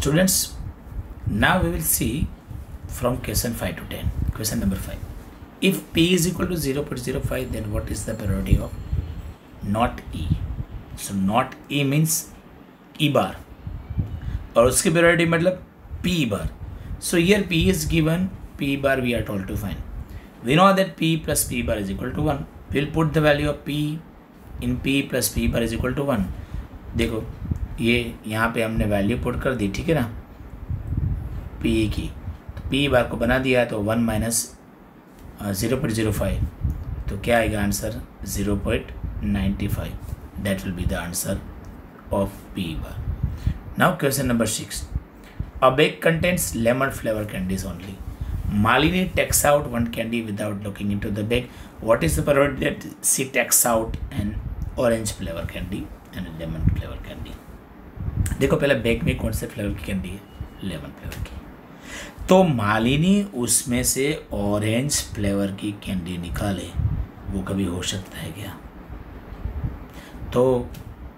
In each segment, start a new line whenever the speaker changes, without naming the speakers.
Students, now we will see from question 5 to 10. Question number 5. If P is equal to 0.05, then what is the priority of not E? So not E means E bar. और उसकी priority मतलब P bar. So here P is given, P bar we are told to find. We know that P plus P bar is equal to 1. We will put the value of P in P plus P bar is equal to 1. देखो ये यहाँ पे हमने value put कर दी, ठीक है ना, P की, तो P बार को बना दिया तो 1 माइनस 0.05, तो क्या आएगा answer 0.95. That will be the answer of P bar. Now question number 6. A bag contains lemon flavor candies only. Malini takes out one candy without looking into the bag. What is the priority that she takes out an orange flavor candy and a lemon flavor candy? देखो पहले bag में कौन से flavour की candy है, lemon flavour की. तो मालिनी उसमें से ऑरेंज फ्लेवर की कैंडी निकाले, वो कभी हो सकता है क्या? तो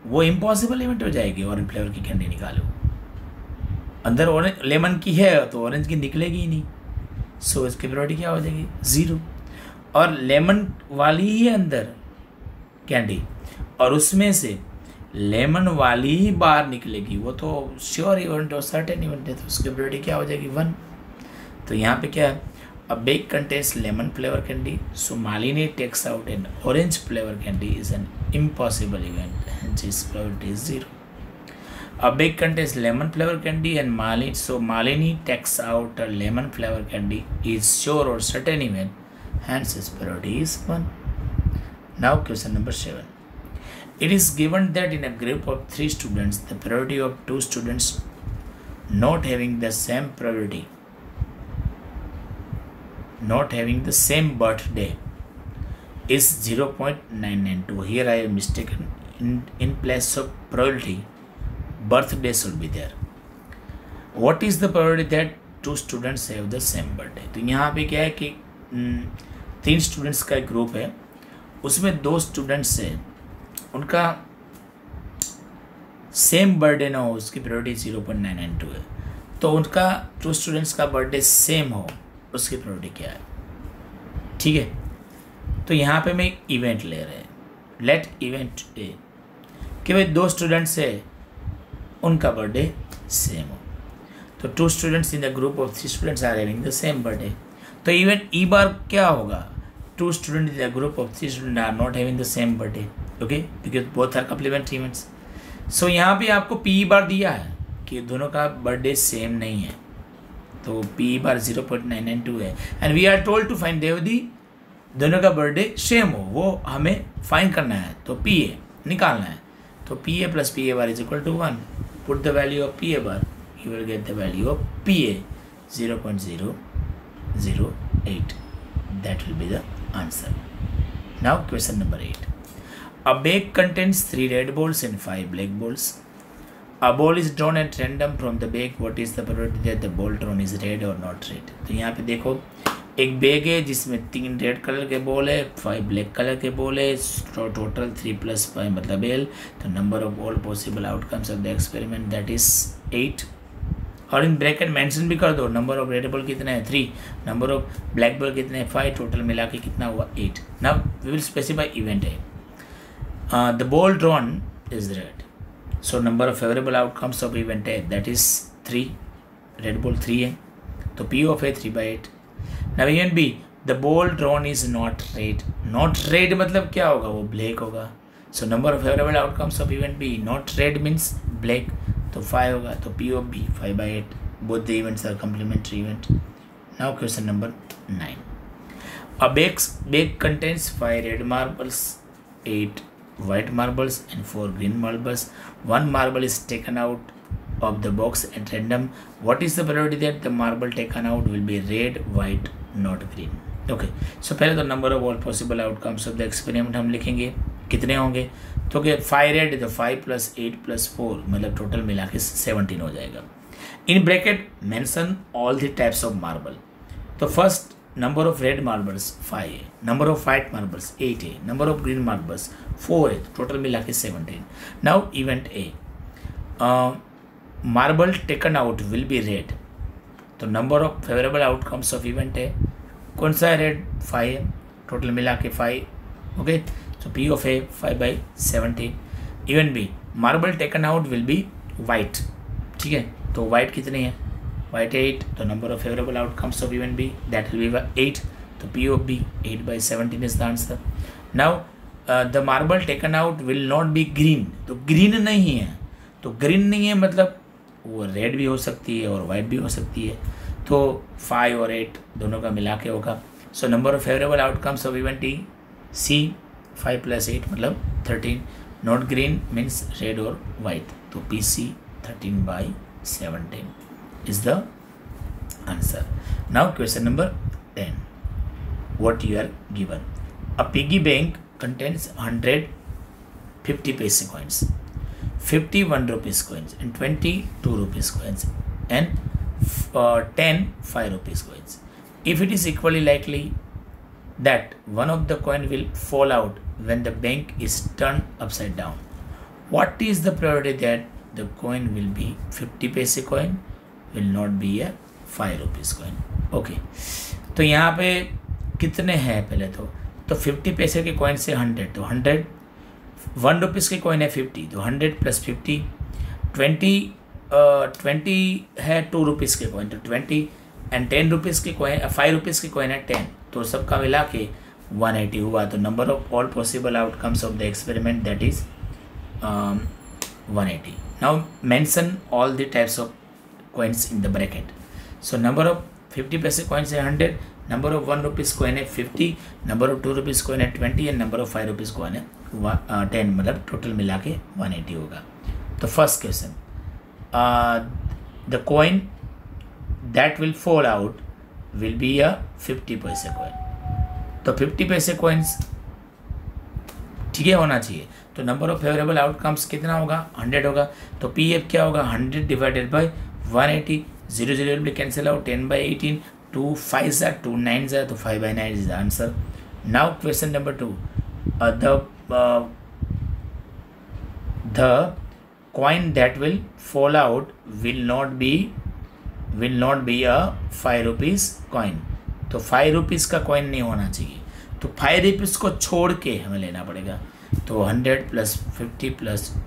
वो इम्पॉसिबल इवेंट हो जाएगी. ऑरेंज फ्लेवर की कैंडी निकालो, अंदर ऑरेंज लेमन की है तो ऑरेंज की निकलेगी ही नहीं. सो इसकी प्रायोरिटी क्या हो जाएगी 0. और लेमन वाली ही है अंदर कैंडी और उसमें से लेमन वाली ही बाहर निकलेगी, वो तो श्योर इवेंट और सर्टेन इवेंट है, तो उसकी प्रायोरिटी क्या हो जाएगी 1. तो यहाँ पे क्या है, a bag contains lemon flavour candy, so Malini takes out an orange flavour candy is an impossible event and जिस priority is 0. A bag contains lemon flavor candy and Malini, so Malini takes out a lemon flavor candy is sure or certain event, hence its priority is 1. Now question number 7. It is given that in a group of 3 students, the priority of 2 students not having the same priority, not having the same birthday is 0.992. Here I am mistaken. In place of priority, birthday should be there. What is the priority that 2 students have the same birthday? तो यहाँ पे क्या है कि 3 students का एक group है, उसमें 2 स्टूडेंट्स से उनका सेम बर्थडे ना हो, उसकी प्रायोरिटी 0.992 है. तो उनका 2 स्टूडेंट्स का बर्थडे सेम हो, उसकी प्रायोरिटी क्या है? ठीक है, तो यहाँ पे मैं इवेंट ले रहे हैं. लेट इवेंट ए कि भाई 2 स्टूडेंट्स से उनका बर्थडे सेम हो. तो 2 students in the group of 3 students are having the same birthday. तो इवेंट ई बार क्या होगा, 2 student in the group of 3 student are not having the same birthday, okay, because both are complementary events. So यहाँ पे आपको P बार दिया है कि दोनों का बर्थडे सेम नहीं है, तो पी बार 0.992 है. And we are told to find देवदी दोनों का बर्थडे सेम हो, वो हमें फाइंड करना है, तो पी ए निकालना है. तो P A plus P A bar is equal to 1. Put the value of PA bar, you will get the value of PA 0.008. That will be the answer. Now question number 8. A bag contains 3 red balls and 5 black balls. A ball is drawn at random from the bag. What is the probability that the ball drawn is red or not red? तो यहाँ पे देखो एक bag है जिसमें 3 red colour के ball है, 5 black colour के बॉल है, टोटल 3 + 5 मतलब L. तो number of all possible outcomes of the experiment that is 8. और इन ब्रैकेट मेंशन भी कर दो, नंबर ऑफ रेड बॉल कितना है 3, नंबर ऑफ ब्लैक बॉल कितने हैं 5, टोटल मिला के कितना हुआ 8. Now we will specify event है. The ball drawn is red, so number of favourable outcomes of event है दैट इज 3. रेड बॉल 3 है, तो P ऑफ है 3/8. Now event B, the ball drawn is not red. Not red मतलब क्या होगा, वो black होगा. So number of favorable outcomes of event B, not red means black, तो 5 होगा. तो P of B 5/8. Both the events are complementary event. Now question number 9. A bag contains 5 red marbles, 8 white marbles and 4 green marbles. 1 marble is taken out of the box at random. What is the probability that the marble taken out will be red, white, not green? Okay, so पहले तो number of all possible outcomes of the experiment हम लिखेंगे, कितने होंगे. तो कि 5 red तो 5 + 8 + 4 मतलब टोटल मिला के 17 हो जाएगा. In bracket mention all the types of marble. तो first number of red marbles 5 है, नंबर ऑफ वाइट मार्बल्स 8 है, नंबर ऑफ ग्रीन मार्बल्स 4 है, टोटल मिला के 17. Now event A, marble taken out will be red, तो number of favourable outcomes of event है, कौन सा है रेड, 5 है, टोटल मिला के 5, okay. So P of A 5/17। Event B marble taken out will be white, ठीक है, तो वाइट कितनी है, वाइट 8, तो number of favourable outcomes of event B that will be 8, तो P of B 8/17 is the answer. Now the marble taken out will not be green, तो green नहीं है, तो ग्रीन नहीं है मतलब वो रेड भी हो सकती है और वाइट भी हो सकती है, तो 5 और 8 दोनों का मिला के होगा। So number of favourable outcomes of event E C 5 + 8 मतलब 13, नॉट ग्रीन मीन्स रेड और वाइट, तो P C 13/17 is the answer. Now question number 10, what you are given. A piggy bank contains 100 50 paise coins, 50 1 rupees coins, and 20 2 rupees coins, and 10 5 rupees coins. If it is equally likely that one of the coin will fall out when the bank is turned upside down, what is the probability that the coin will be 50 paise coin, will not be a 5 rupees coin? Okay, तो यहाँ पे कितने हैं पहले तो 50 पैसे के coin से 100, तो 100 1 रुपीज़ के कॉइन है 50, तो 100 + 50, 20 है 2 रुपीज़ के कॉइन, तो 20, एंड 10 रुपीज़ के कॉइन 5 रुपीज़ के कॉइन है 10, तो सबका मिला के 180 हुआ। तो number of all possible outcomes of the experiment that is 180। Now mention all the types of coins in the bracket. So number of 50 पैसे कॉइन्स है 100, नंबर ऑफ 1 रुपीज़ कॉइन है 50, नंबर ऑफ 2 रुपीज़ कॉइन है 20, and number of 5 rupees coin है 10, मतलब total मिला के 180 होगा। तो first question, the coin that will fall out will be a 50 पैसे कॉइन, तो 50 पैसे कॉइन्स ठीक है होना चाहिए। तो नंबर ऑफ फेवरेबल आउटकम्स कितना होगा, 100 होगा, तो पी एफ क्या होगा, 100 divided by 180, 0 0 will be cancel out, 10/18, 2 5s are 2 9s are, तो 5/9 is the answer. Now question number 2, the coin that will fall out will not be a 5 rupees coin, तो 5 rupees का coin नहीं होना चाहिए, तो 5 rupees को छोड़ के हमें लेना पड़ेगा, तो 100 + 50 +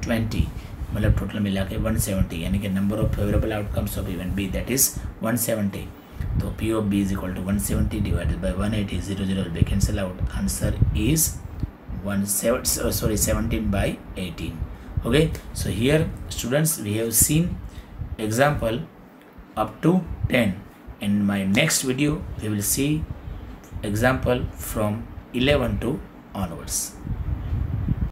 20 मतलब टोटल मिला के 170, यानी कि number of favourable outcomes of event B that is 170, तो P of B is equal to 170 divided by 180, 0 0 will be cancel out, answer is 17/18. Okay, so here students we have seen example up to 10. In my next video we will see example from 11 to onwards.